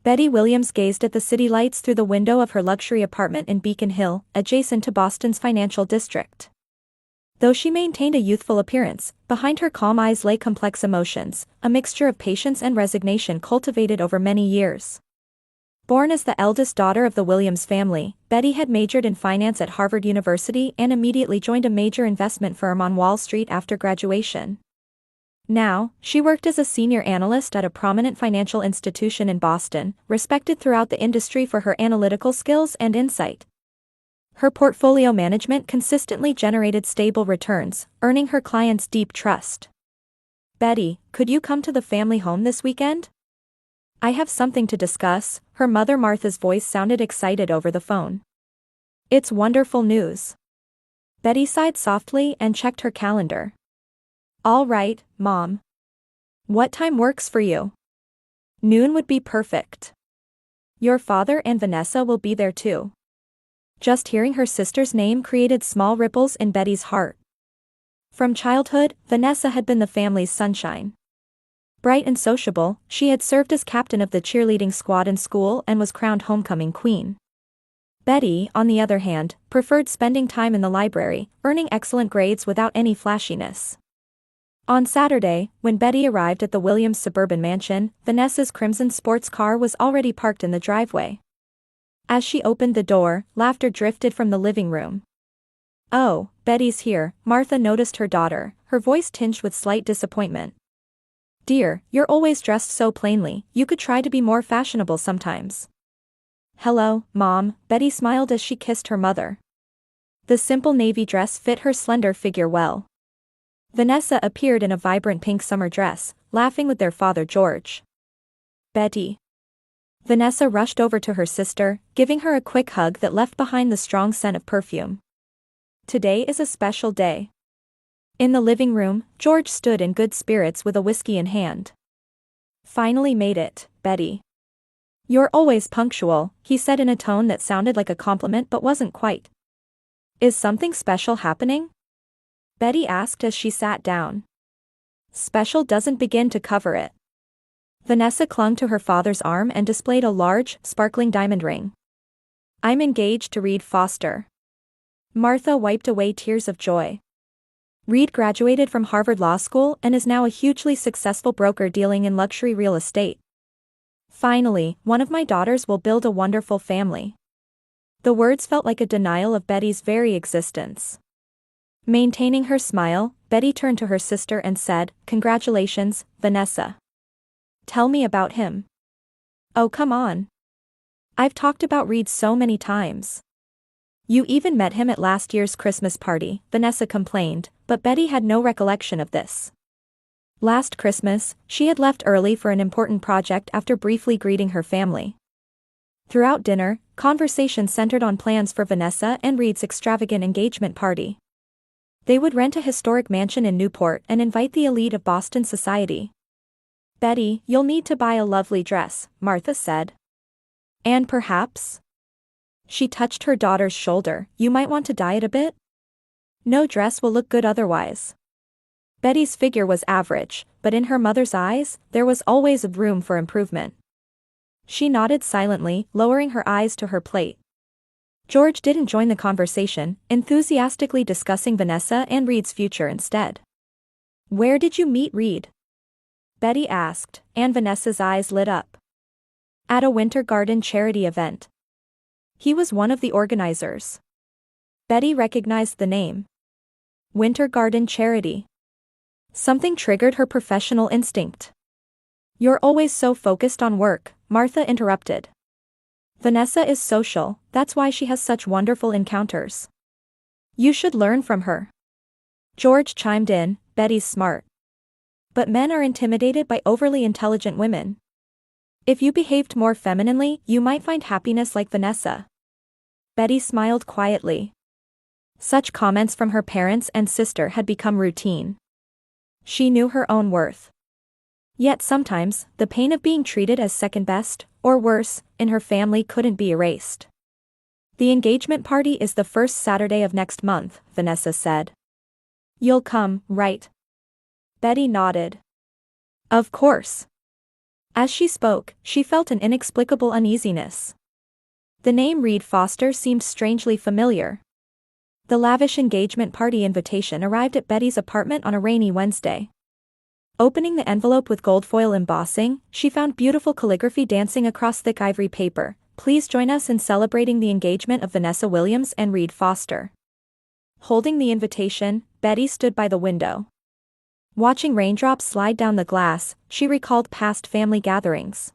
Betty Williams gazed at the city lights through the window of her luxury apartment in Beacon Hill, adjacent to Boston's financial district. Though she maintained a youthful appearance, behind her calm eyes lay complex emotions, a mixture of patience and resignation cultivated over many years. Born as the eldest daughter of the Williams family, Betty had majored in finance at Harvard University and immediately joined a major investment firm on Wall Street after graduation. Now, she worked as a senior analyst at a prominent financial institution in Boston, respected throughout the industry for her analytical skills and insight. Her portfolio management consistently generated stable returns, earning her clients deep trust. "Betty, could you come to the family home this weekend? I have something to discuss." Her mother Martha's voice sounded excited over the phone. "It's wonderful news." Betty sighed softly and checked her calendar. "All right, Mom. What time works for you?" "Noon would be perfect. Your father and Vanessa will be there too." Just hearing her sister's name created small ripples in Betty's heart. From childhood, Vanessa had been the family's sunshine. Bright and sociable, she had served as captain of the cheerleading squad in school and was crowned homecoming queen. Betty, on the other hand, preferred spending time in the library, earning excellent grades without any flashiness. On Saturday, when Betty arrived at the Williams suburban mansion, Vanessa's crimson sports car was already parked in the driveway. As she opened the door, laughter drifted from the living room. "Oh, Betty's here," Martha noticed her daughter, her voice tinged with slight disappointment. "Dear, you're always dressed so plainly, you could try to be more fashionable sometimes." "Hello, Mom," Betty smiled as she kissed her mother. The simple navy dress fit her slender figure well. Vanessa appeared in a vibrant pink summer dress, laughing with their father George. "Betty." Vanessa rushed over to her sister, giving her a quick hug that left behind the strong scent of perfume. "Today is a special day." In the living room, George stood in good spirits with a whiskey in hand. "Finally made it, Betty. You're always punctual," he said in a tone that sounded like a compliment but wasn't quite. "Is something special happening?" Betty asked as she sat down. "Special doesn't begin to cover it." Vanessa clung to her father's arm and displayed a large, sparkling diamond ring. "I'm engaged to Reed Foster." Martha wiped away tears of joy. Reed graduated from Harvard Law School and is now a hugely successful broker dealing in luxury real estate. "Finally, one of my daughters will build a wonderful family." The words felt like a denial of Betty's very existence. Maintaining her smile, Betty turned to her sister and said, "Congratulations, Vanessa. Tell me about him." "Oh, come on. I've talked about Reed so many times." "You even met him at last year's Christmas party," Vanessa complained, but Betty had no recollection of this. Last Christmas, she had left early for an important project after briefly greeting her family. Throughout dinner, conversation centered on plans for Vanessa and Reed's extravagant engagement party. They would rent a historic mansion in Newport and invite the elite of Boston society. "Betty, you'll need to buy a lovely dress," Martha said. "And perhaps?" She touched her daughter's shoulder, "You might want to diet a bit? No dress will look good otherwise." Betty's figure was average, but in her mother's eyes, there was always room for improvement. She nodded silently, lowering her eyes to her plate. George didn't join the conversation, enthusiastically discussing Vanessa and Reed's future instead. "Where did you meet Reed?" Betty asked, and Vanessa's eyes lit up. "At a Winter Garden charity event. He was one of the organizers." Betty recognized the name. Winter Garden Charity. Something triggered her professional instinct. "You're always so focused on work," Martha interrupted. "Vanessa is social, that's why she has such wonderful encounters. You should learn from her." George chimed in, "Betty's smart. But men are intimidated by overly intelligent women. If you behaved more femininely, you might find happiness like Vanessa." Betty smiled quietly. Such comments from her parents and sister had become routine. She knew her own worth. Yet sometimes, the pain of being treated as second best, or worse, in her family couldn't be erased. "The engagement party is the first Saturday of next month," Vanessa said. "You'll come, right?" Betty nodded. "Of course. As she spoke, she felt an inexplicable uneasiness. The name Reed Foster seemed strangely familiar. The lavish engagement party invitation arrived at Betty's apartment on a rainy Wednesday. Opening the envelope with gold foil embossing, she found beautiful calligraphy dancing across thick ivory paper. "Please join us in celebrating the engagement of Vanessa Williams and Reed Foster." Holding the invitation, Betty stood by the window. Watching raindrops slide down the glass, she recalled past family gatherings.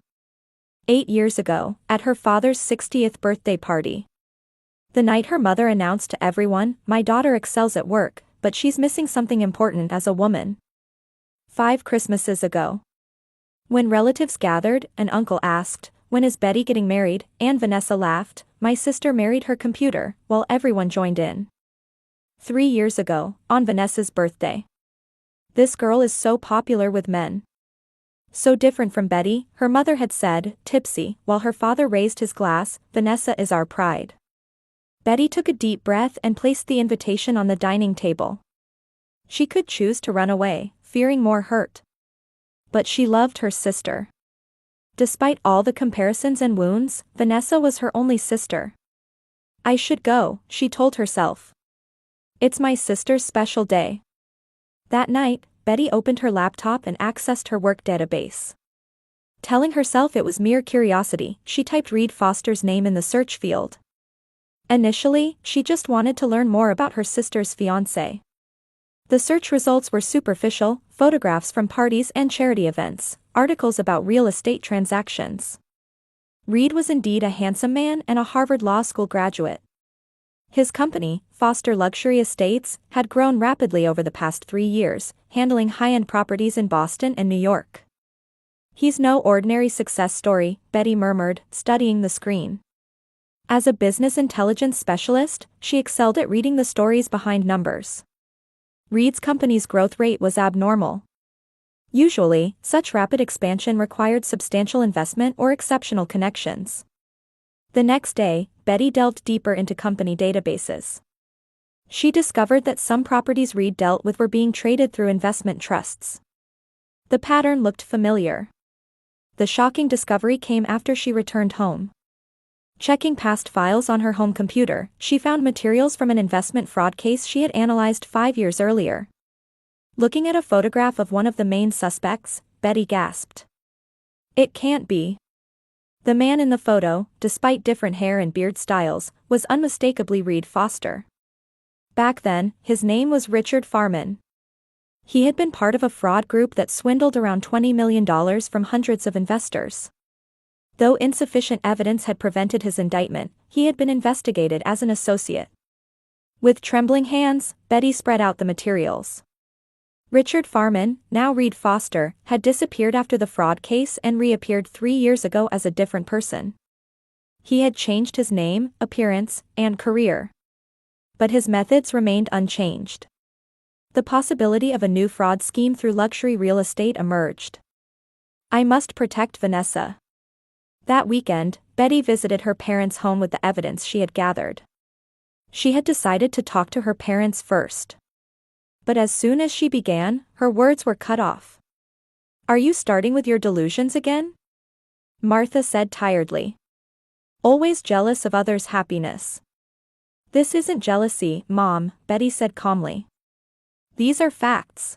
8 years ago, at her father's 60th birthday party. The night her mother announced to everyone, "My daughter excels at work, but she's missing something important as a woman." 5 Christmases ago. When relatives gathered, an uncle asked, "When is Betty getting married?" and Vanessa laughed, "My sister married her computer," while everyone joined in. 3 years ago, on Vanessa's birthday. "This girl is so popular with men. So different from Betty," her mother had said, tipsy, while her father raised his glass. "Vanessa is our pride." Betty took a deep breath and placed the invitation on the dining table. She could choose to run away, fearing more hurt. But she loved her sister. Despite all the comparisons and wounds, Vanessa was her only sister. "I should go," she told herself. "It's my sister's special day." That night, Betty opened her laptop and accessed her work database. Telling herself it was mere curiosity, she typed Reed Foster's name in the search field. Initially, she just wanted to learn more about her sister's fiancé. The search results were superficial: photographs from parties and charity events, articles about real estate transactions. Reed was indeed a handsome man and a Harvard Law School graduate. His company, Foster Luxury Estates, had grown rapidly over the past 3 years, handling high-end properties in Boston and New York. "He's no ordinary success story," Betty murmured, studying the screen. As a business intelligence specialist, she excelled at reading the stories behind numbers. Reed's company's growth rate was abnormal. Usually, such rapid expansion required substantial investment or exceptional connections. The next day, Betty delved deeper into company databases. She discovered that some properties Reed dealt with were being traded through investment trusts. The pattern looked familiar. The shocking discovery came after she returned home. Checking past files on her home computer, she found materials from an investment fraud case she had analyzed 5 years earlier. Looking at a photograph of one of the main suspects, Betty gasped. "It can't be." The man in the photo, despite different hair and beard styles, was unmistakably Reed Foster. Back then, his name was Richard Farman. He had been part of a fraud group that swindled around $20 million from hundreds of investors. Though insufficient evidence had prevented his indictment, he had been investigated as an associate. With trembling hands, Betty spread out the materials. Richard Farman, now Reed Foster, had disappeared after the fraud case and reappeared 3 years ago as a different person. He had changed his name, appearance, and career. But his methods remained unchanged. The possibility of a new fraud scheme through luxury real estate emerged. "I must protect Vanessa." That weekend, Betty visited her parents' home with the evidence she had gathered. She had decided to talk to her parents first. But as soon as she began, her words were cut off. "Are you starting with your delusions again?" Martha said tiredly. "Always jealous of others' happiness." "This isn't jealousy, Mom," Betty said calmly. "These are facts.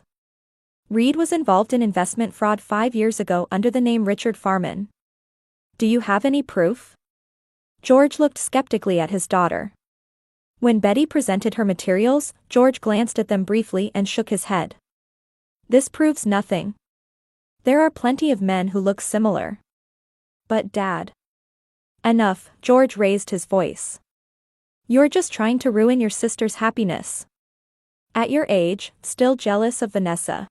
Reed was involved in investment fraud 5 years ago under the name Richard Farman. Do you have any proof?" George looked skeptically at his daughter. When Betty presented her materials, George glanced at them briefly and shook his head. "This proves nothing. There are plenty of men who look similar." "But Dad." "Enough," George raised his voice. "You're just trying to ruin your sister's happiness. At your age, still jealous of Vanessa."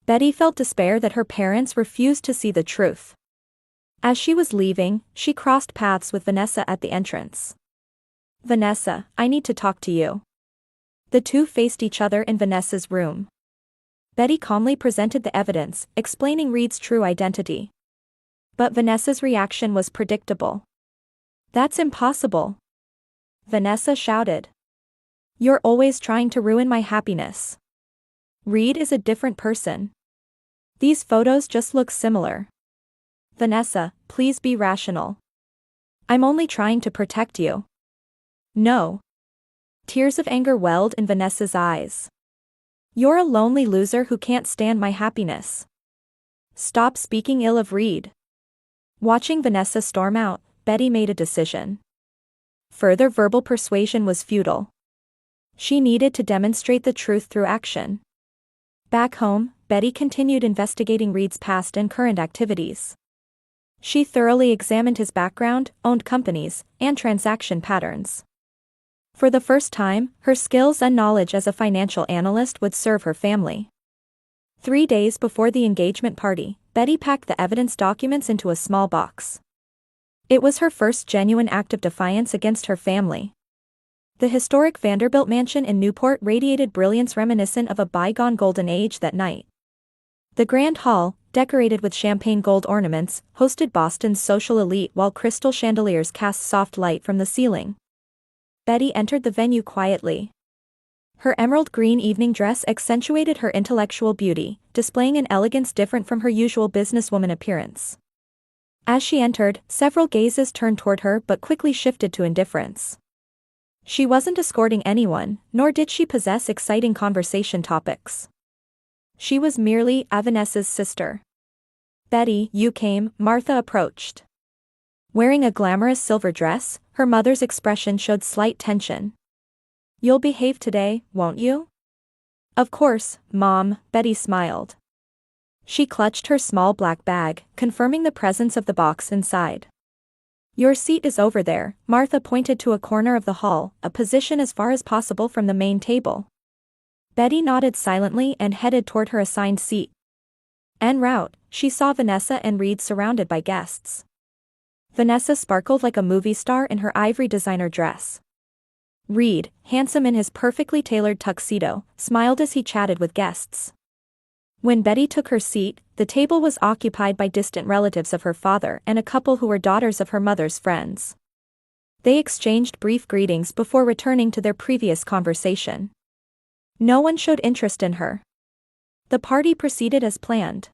Betty felt despair that her parents refused to see the truth. As she was leaving, she crossed paths with Vanessa at the entrance. "Vanessa, I need to talk to you." The two faced each other in Vanessa's room. Betty calmly presented the evidence, explaining Reed's true identity. But Vanessa's reaction was predictable. "That's impossible!" Vanessa shouted. "You're always trying to ruin my happiness. Reed is a different person. These photos just look similar." Vanessa, please be rational. I'm only trying to protect you. No. Tears of anger welled in Vanessa's eyes. You're a lonely loser who can't stand my happiness. Stop speaking ill of Reed. Watching Vanessa storm out, Betty made a decision. Further verbal persuasion was futile. She needed to demonstrate the truth through action. Back home, Betty continued investigating Reed's past and current activities. She thoroughly examined his background, owned companies, and transaction patterns. For the first time, her skills and knowledge as a financial analyst would serve her family. 3 days before the engagement party, Betty packed the evidence documents into a small box. It was her first genuine act of defiance against her family. The historic Vanderbilt mansion in Newport radiated brilliance reminiscent of a bygone golden age that night. The grand hall, decorated with champagne gold ornaments, hosted Boston's social elite while crystal chandeliers cast soft light from the ceiling. Betty entered the venue quietly. Her emerald green evening dress accentuated her intellectual beauty, displaying an elegance different from her usual businesswoman appearance. As she entered, several gazes turned toward her but quickly shifted to indifference. She wasn't escorting anyone, nor did she possess exciting conversation topics. She was merely Vanessa's sister. Betty, you came, Martha approached. Wearing a glamorous silver dress, her mother's expression showed slight tension. You'll behave today, won't you? Of course, Mom, Betty smiled. She clutched her small black bag, confirming the presence of the box inside. Your seat is over there, Martha pointed to a corner of the hall, a position as far as possible from the main table. Betty nodded silently and headed toward her assigned seat. En route, she saw Vanessa and Reed surrounded by guests. Vanessa sparkled like a movie star in her ivory designer dress. Reed, handsome in his perfectly tailored tuxedo, smiled as he chatted with guests. When Betty took her seat, the table was occupied by distant relatives of her father and a couple who were daughters of her mother's friends. They exchanged brief greetings before returning to their previous conversation. No one showed interest in her. The party proceeded as planned.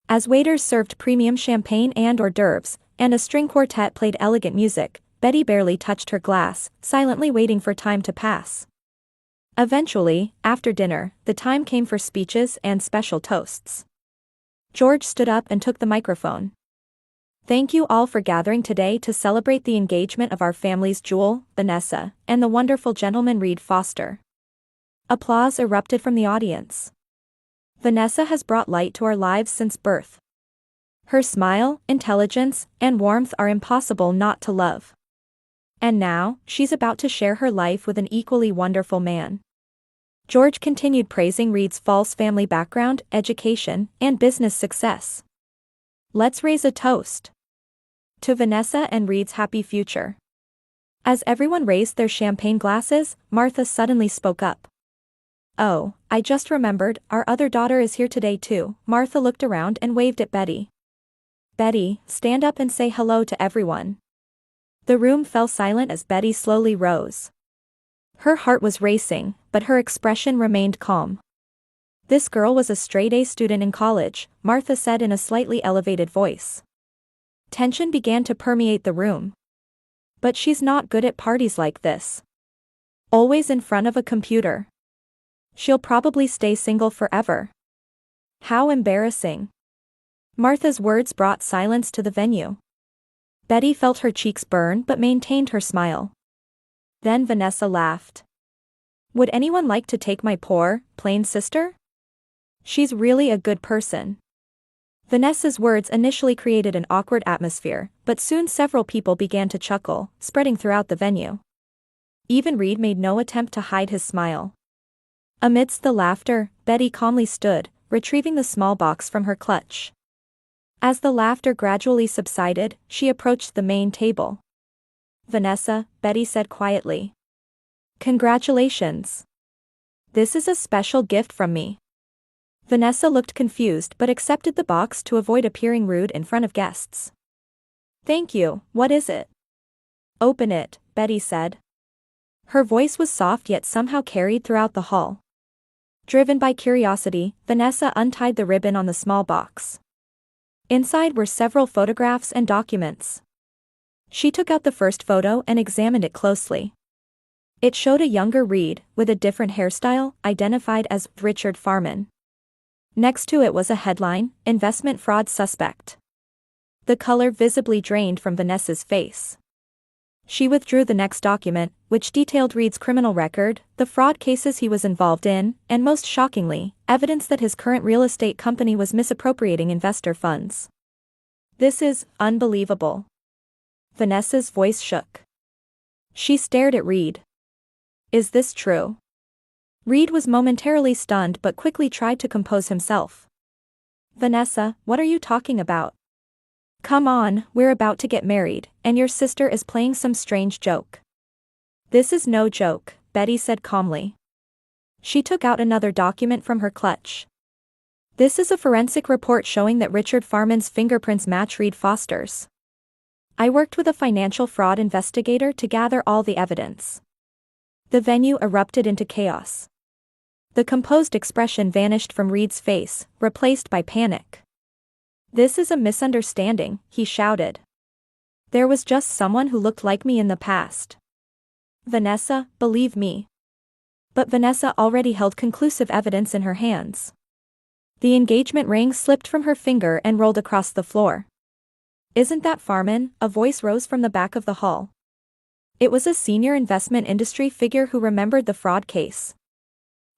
As waiters served premium champagne and hors d'oeuvres, and a string quartet played elegant music, Betty barely touched her glass, silently waiting for time to pass. Eventually, after dinner, the time came for speeches and special toasts. George stood up and took the microphone. Thank you all for gathering today to celebrate the engagement of our family's jewel, Vanessa, and the wonderful gentleman Reed Foster. Applause erupted from the audience. Vanessa has brought light to our lives since birth. Her smile, intelligence, and warmth are impossible not to love. And now, she's about to share her life with an equally wonderful man. George continued praising Reed's false family background, education, and business success. Let's raise a toast to Vanessa and Reed's happy future. As everyone raised their champagne glasses, Martha suddenly spoke up. Oh, I just remembered, our other daughter is here today too. Martha looked around and waved at Betty. Betty, stand up and say hello to everyone. The room fell silent as Betty slowly rose. Her heart was racing, but her expression remained calm. This girl was a straight-A student in college, Martha said in a slightly elevated voice. Tension began to permeate the room. But she's not good at parties like this. Always in front of a computer. She'll probably stay single forever. How embarrassing. Martha's words brought silence to the venue. Betty felt her cheeks burn but maintained her smile. Then Vanessa laughed. Would anyone like to take my poor, plain sister? She's really a good person. Vanessa's words initially created an awkward atmosphere, but soon several people began to chuckle, spreading throughout the venue. Even Reed made no attempt to hide his smile. Amidst the laughter, Betty calmly stood, retrieving the small box from her clutch. As the laughter gradually subsided, she approached the main table. Vanessa, Betty said quietly. Congratulations. This is a special gift from me. Vanessa looked confused but accepted the box to avoid appearing rude in front of guests. Thank you, what is it? Open it, Betty said. Her voice was soft yet somehow carried throughout the hall. Driven by curiosity, Vanessa untied the ribbon on the small box. Inside were several photographs and documents. She took out the first photo and examined it closely. It showed a younger Reed, with a different hairstyle, identified as Richard Farman. Next to it was a headline, "Investment Fraud Suspect." The color visibly drained from Vanessa's face. She withdrew the next document, which detailed Reed's criminal record, the fraud cases he was involved in, and most shockingly, evidence that his current real estate company was misappropriating investor funds. "This is unbelievable." Vanessa's voice shook. She stared at Reed. "Is this true?" Reed was momentarily stunned but quickly tried to compose himself. "Vanessa, what are you talking about? Come on, we're about to get married, and your sister is playing some strange joke." "This is no joke," Betty said calmly. She took out another document from her clutch. "This is a forensic report showing that Richard Farman's fingerprints match Reed Foster's. I worked with a financial fraud investigator to gather all the evidence." The venue erupted into chaos. The composed expression vanished from Reed's face, replaced by panic. "This is a misunderstanding," he shouted. "There was just someone who looked like me in the past. Vanessa, believe me." But Vanessa already held conclusive evidence in her hands. The engagement ring slipped from her finger and rolled across the floor. "Isn't that Farman?" a voice rose from the back of the hall. It was a senior investment industry figure who remembered the fraud case.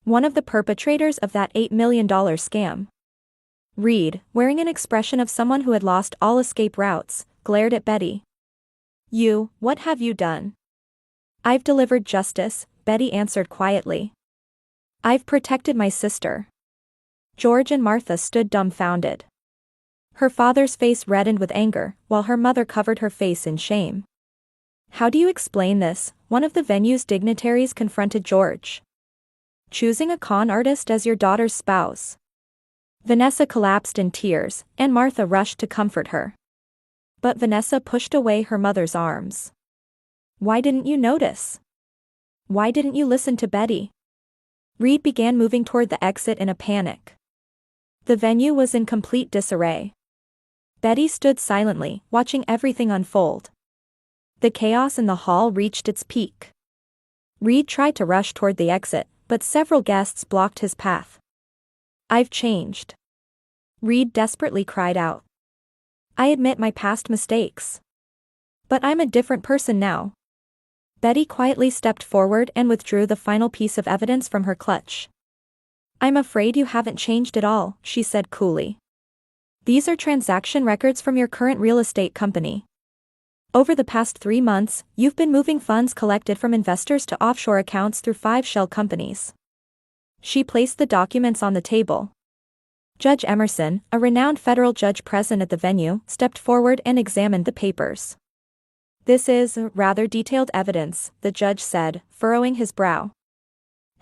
One of the perpetrators of that $8 million scam. Reed, wearing an expression of someone who had lost all escape routes, glared at Betty. What have you done?" "I've delivered justice," Betty answered quietly. "I've protected my sister." George and Martha stood dumbfounded. Her father's face reddened with anger, while her mother covered her face in shame. "How do you explain this?" one of the venue's dignitaries confronted George. "Choosing a con artist as your daughter's spouse." Vanessa collapsed in tears, and Martha rushed to comfort her. But Vanessa pushed away her mother's arms. "Why didn't you notice? Why didn't you listen to Betty?" Reed began moving toward the exit in a panic. The venue was in complete disarray. Betty stood silently, watching everything unfold. The chaos in the hall reached its peak. Reed tried to rush toward the exit, but several guests blocked his path. "I've changed," Reed desperately cried out. "I admit my past mistakes. But I'm a different person now." Betty quietly stepped forward and withdrew the final piece of evidence from her clutch. "I'm afraid you haven't changed at all," she said coolly. "These are transaction records from your current real estate company. Over the past 3 months, you've been moving funds collected from investors to offshore accounts through 5 shell companies." She placed the documents on the table. Judge Emerson, a renowned federal judge present at the venue, stepped forward and examined the papers. "This is rather detailed evidence," the judge said, furrowing his brow.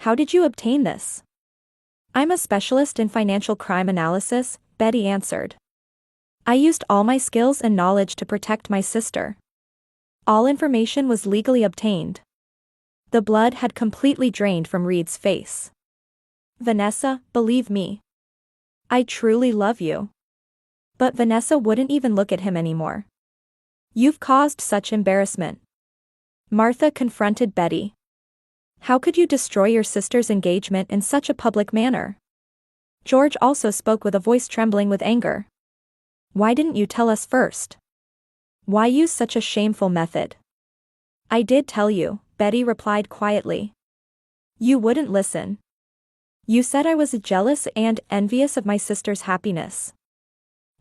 "How did you obtain this?" "I'm a specialist in financial crime analysis," Betty answered. "I used all my skills and knowledge to protect my sister. All information was legally obtained." The blood had completely drained from Reed's face. "Vanessa, believe me. I truly love you." But Vanessa wouldn't even look at him anymore. "You've caused such embarrassment." Martha confronted Betty. "How could you destroy your sister's engagement in such a public manner?" George also spoke with a voice trembling with anger. "Why didn't you tell us first? Why use such a shameful method?" "I did tell you," Betty replied quietly. "You wouldn't listen. You said I was jealous and envious of my sister's happiness."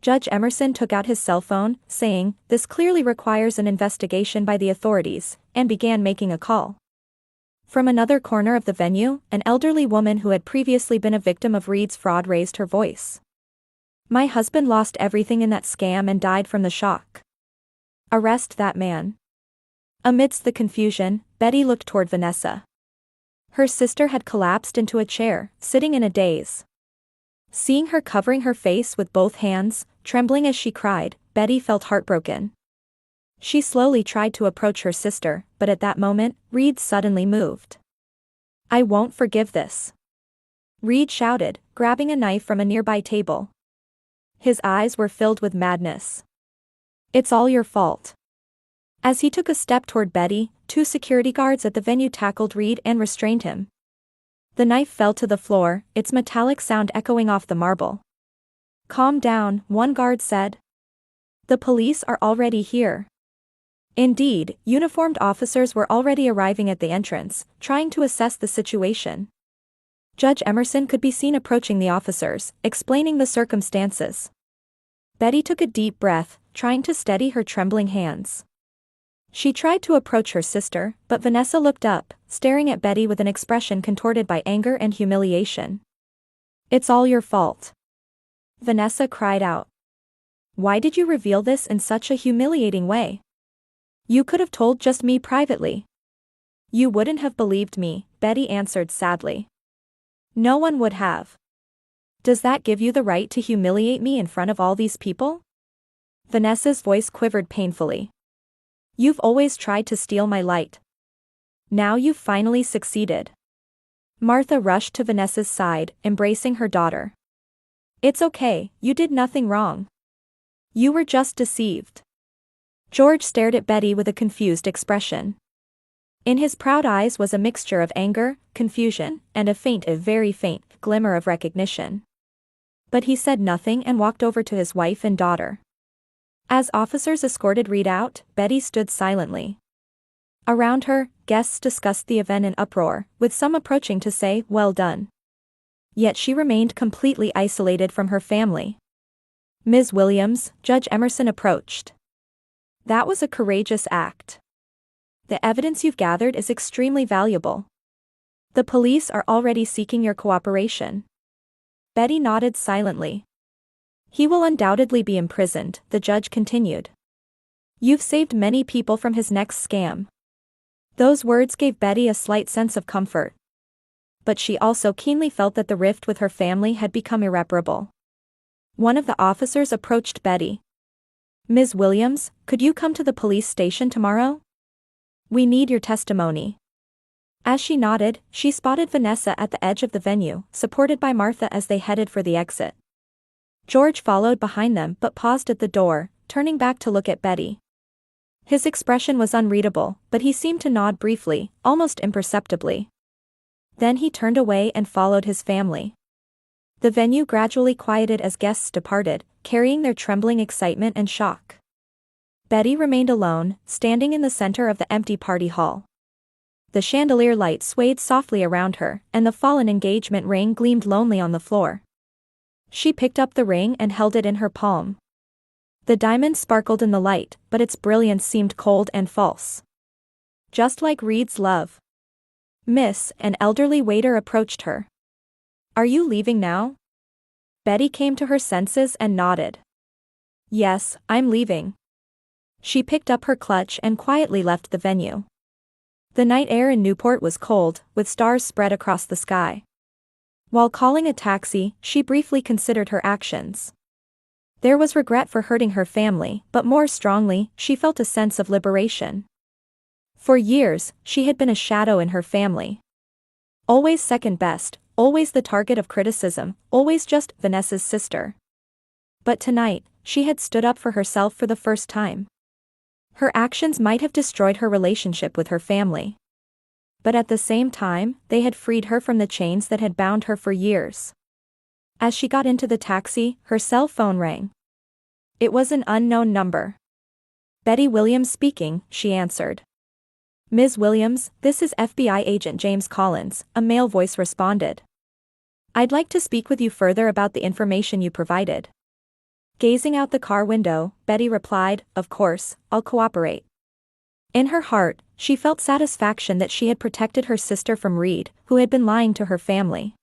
Judge Emerson took out his cell phone, saying, "This clearly requires an investigation by the authorities," and began making a call. From another corner of the venue, an elderly woman who had previously been a victim of Reed's fraud raised her voice. "My husband lost everything in that scam and died from the shock. Arrest that man." Amidst the confusion, Betty looked toward Vanessa. Her sister had collapsed into a chair, sitting in a daze. Seeing her covering her face with both hands, trembling as she cried, Betty felt heartbroken. She slowly tried to approach her sister, but at that moment, Reed suddenly moved. "I won't forgive this," Reed shouted, grabbing a knife from a nearby table. His eyes were filled with madness. It's all your fault. As he took a step toward Betty, two security guards at the venue tackled Reed and restrained him. The knife fell to the floor, its metallic sound echoing off the marble. Calm down, one guard said. The police are already here. Indeed, uniformed officers were already arriving at the entrance, trying to assess the situation. Judge Emerson could be seen approaching the officers, explaining the circumstances. Betty took a deep breath, trying to steady her trembling hands. She tried to approach her sister, but Vanessa looked up, staring at Betty with an expression contorted by anger and humiliation. It's all your fault. Vanessa cried out. Why did you reveal this in such a humiliating way? You could have told just me privately. You wouldn't have believed me, Betty answered sadly. No one would have. Does that give you the right to humiliate me in front of all these people? Vanessa's voice quivered painfully. You've always tried to steal my light. Now you've finally succeeded. Martha rushed to Vanessa's side, embracing her daughter. It's okay, you did nothing wrong. You were just deceived. George stared at Betty with a confused expression. In his proud eyes was a mixture of anger, confusion, and a very faint, glimmer of recognition. But he said nothing and walked over to his wife and daughter. As officers escorted Reed out, Betty stood silently. Around her, guests discussed the event in uproar, with some approaching to say, "Well done." Yet she remained completely isolated from her family. Ms. Williams, Judge Emerson approached. That was a courageous act. The evidence you've gathered is extremely valuable. The police are already seeking your cooperation. Betty nodded silently. He will undoubtedly be imprisoned, the judge continued. You've saved many people from his next scam. Those words gave Betty a slight sense of comfort. But she also keenly felt that the rift with her family had become irreparable. One of the officers approached Betty. Ms. Williams, could you come to the police station tomorrow? We need your testimony. As she nodded, she spotted Vanessa at the edge of the venue, supported by Martha as they headed for the exit. George followed behind them but paused at the door, turning back to look at Betty. His expression was unreadable, but he seemed to nod briefly, almost imperceptibly. Then he turned away and followed his family. The venue gradually quieted as guests departed, carrying their trembling excitement and shock. Betty remained alone, standing in the center of the empty party hall. The chandelier light swayed softly around her, and the fallen engagement ring gleamed lonely on the floor. She picked up the ring and held it in her palm. The diamond sparkled in the light, but its brilliance seemed cold and false. Just like Reed's love. Miss, an elderly waiter approached her. Are you leaving now? Betty came to her senses and nodded. Yes, I'm leaving. She picked up her clutch and quietly left the venue. The night air in Newport was cold, with stars spread across the sky. While calling a taxi, she briefly considered her actions. There was regret for hurting her family, but more strongly, she felt a sense of liberation. For years, she had been a shadow in her family. Always second best, always the target of criticism, always just Vanessa's sister. But tonight, she had stood up for herself for the first time. Her actions might have destroyed her relationship with her family. But at the same time, they had freed her from the chains that had bound her for years. As she got into the taxi, her cell phone rang. It was an unknown number. Betty Williams speaking, she answered. Ms. Williams, this is FBI agent James Collins, a male voice responded. I'd like to speak with you further about the information you provided. Gazing out the car window, Betty replied, Of course, I'll cooperate. In her heart, she felt satisfaction that she had protected her sister from Reed, who had been lying to her family.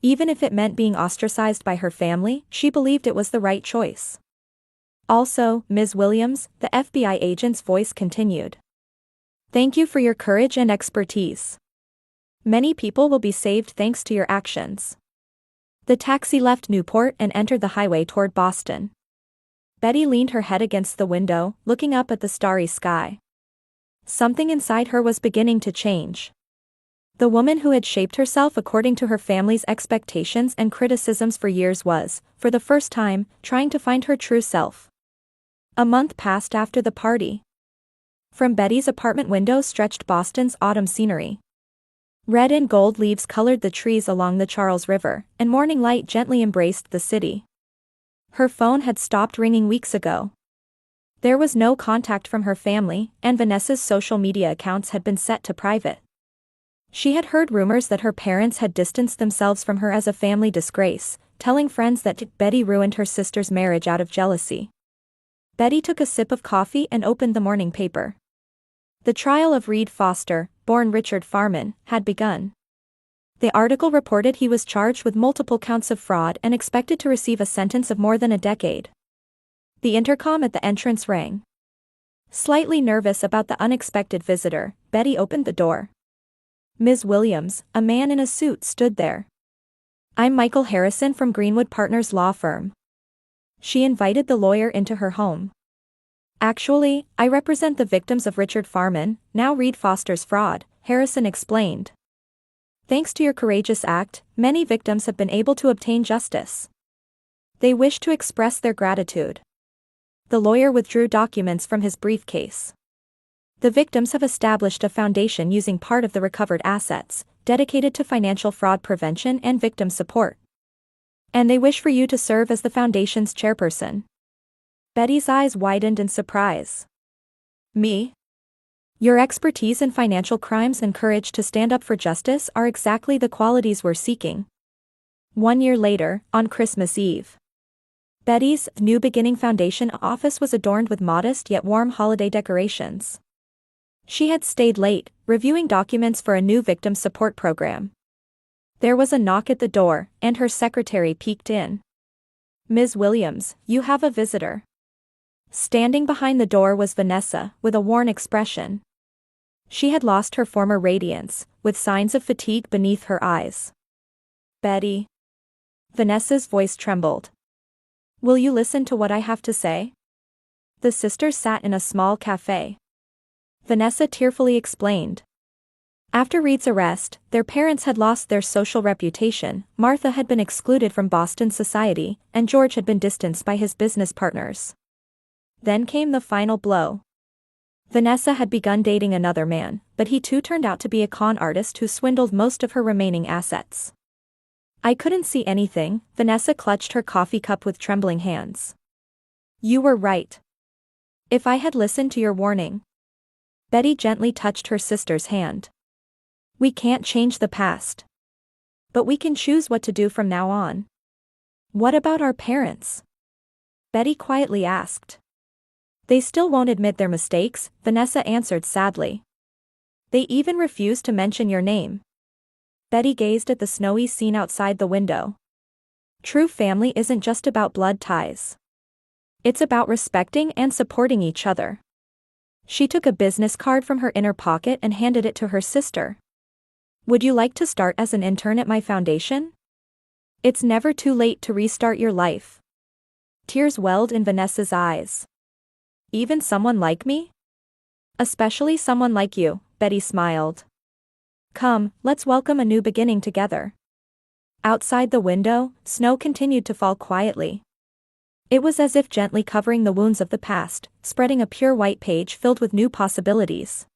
Even if it meant being ostracized by her family, she believed it was the right choice. Also, Ms. Williams, the FBI agent's voice continued. Thank you for your courage and expertise. Many people will be saved thanks to your actions. The taxi left Newport and entered the highway toward Boston. Betty leaned her head against the window, looking up at the starry sky. Something inside her was beginning to change. The woman who had shaped herself according to her family's expectations and criticisms for years was, for the first time, trying to find her true self. A month passed after the party. From Betty's apartment window stretched Boston's autumn scenery. Red and gold leaves colored the trees along the Charles River, and morning light gently embraced the city. Her phone had stopped ringing weeks ago. There was no contact from her family, and Vanessa's social media accounts had been set to private. She had heard rumors that her parents had distanced themselves from her as a family disgrace, telling friends that Betty ruined her sister's marriage out of jealousy. Betty took a sip of coffee and opened the morning paper. The trial of Reed Foster, born Richard Farman, had begun. The article reported he was charged with multiple counts of fraud and expected to receive a sentence of more than a decade. The intercom at the entrance rang. Slightly nervous about the unexpected visitor, Betty opened the door. Ms. Williams, a man in a suit, stood there. "I'm Michael Harrison from Greenwood Partners Law Firm." She invited the lawyer into her home. "Actually, I represent the victims of Richard Farman, now Reed Foster's fraud," Harrison explained. "Thanks to your courageous act, many victims have been able to obtain justice. They wish to express their gratitude." The lawyer withdrew documents from his briefcase. "The victims have established a foundation using part of the recovered assets, dedicated to financial fraud prevention and victim support. And they wish for you to serve as the foundation's chairperson." Betty's eyes widened in surprise. "Me? Your expertise in financial crimes and courage to stand up for justice are exactly the qualities we're seeking." 1 year later, on Christmas Eve. Betty's New Beginning Foundation office was adorned with modest yet warm holiday decorations. She had stayed late, reviewing documents for a new victim support program. There was a knock at the door, and her secretary peeked in. "Ms. Williams, you have a visitor." Standing behind the door was Vanessa, with a worn expression. She had lost her former radiance, with signs of fatigue beneath her eyes. "Betty." Vanessa's voice trembled. "Will you listen to what I have to say?" The sisters sat in a small cafe. Vanessa tearfully explained. After Reed's arrest, their parents had lost their social reputation, Martha had been excluded from Boston society, and George had been distanced by his business partners. Then came the final blow. Vanessa had begun dating another man, but he too turned out to be a con artist who swindled most of her remaining assets. "I couldn't see anything," Vanessa clutched her coffee cup with trembling hands. "You were right. If I had listened to your warning." Betty gently touched her sister's hand. "We can't change the past. But we can choose what to do from now on." "What about our parents?" Betty quietly asked. "They still won't admit their mistakes," Vanessa answered sadly. "They even refuse to mention your name." Betty gazed at the snowy scene outside the window. True family isn't just about blood ties. It's about respecting and supporting each other. She took a business card from her inner pocket and handed it to her sister. "Would you like to start as an intern at my foundation? It's never too late to restart your life." Tears welled in Vanessa's eyes. "Even someone like me?" "Especially someone like you," Betty smiled. "Come, let's welcome a new beginning together." Outside the window, snow continued to fall quietly. It was as if gently covering the wounds of the past, spreading a pure white page filled with new possibilities.